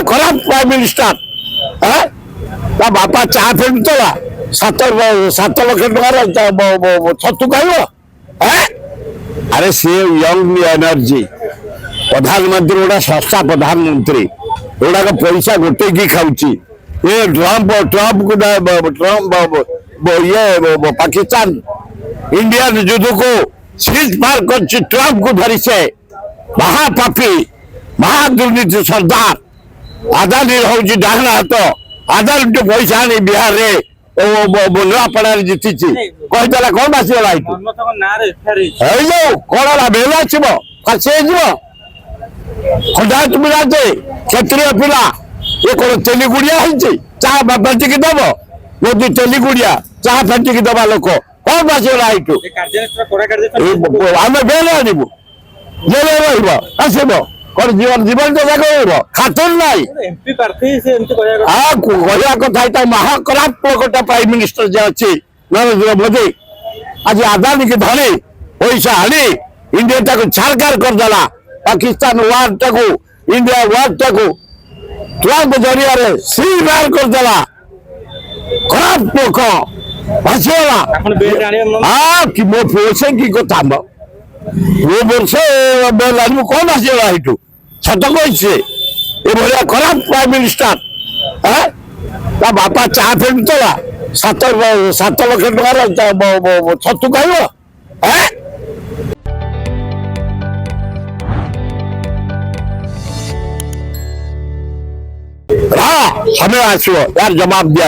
ଖରାପ prime minister ତା ବାପା ଚା ଫେରୁଥିଲା 7 ଲକ୍ଷ ଟଙ୍କାର ଛତୁ ଖାଇବ। ଆରେ ସିଏ ୟଙ୍ଗ ଏନର୍ଜି ପ୍ରଧାନମନ୍ତ୍ରୀ ଗୋଟା ଶସ୍ତା ପ୍ରଧାନମନ୍ତ୍ରୀ ଗୁଡାକ ପଇସା ଗୋଟେଇକି ଖାଉଛି। ये ट्रम्प ये पाकिस्तान इंडिया युद्ध को सीज पार कर ट्रम्प को धरी से महापापी महादुर्नीति सरदार आदानी हूँ डाहना हाथ आदानी पैसा आनी बिहार में नूआपड़ा जीति कहीदेला कौन आसगला कौन बेल आसब फासी खंडा तुम जाते क्षत्रिय पिला ये कौन तेलीगुड़िया चा फेटिकी दब मोदी तेलीगुड़िया चा फेटिकी दबा लोक कौन आसगला आम बेल आनबू जेल आसब कौन जीवन जीवन तो खातर ना कहवा कथा महाकराप लोकटा प्राइम मिनिस्टर जे अच्छी नरेंद्र मोदी आज आदानी की धरी पैसा आनी इंडिया को छारकार करदेला पाकिस्तान वार टाक इंडिया वार टाक ट्रम्प जरिया सील बाहर करदेला खराब लोक भाषीगला हाँ कि मो पुसे की कथा मो वर्ष बेल आनबू कौन आसगला ये सत कही खराब प्राइम मिनिस्टर ता बापा चा फेरुला 7 लक्ष टंकार छतु खाइब। हाँ समय आसो यार जवाब दिया।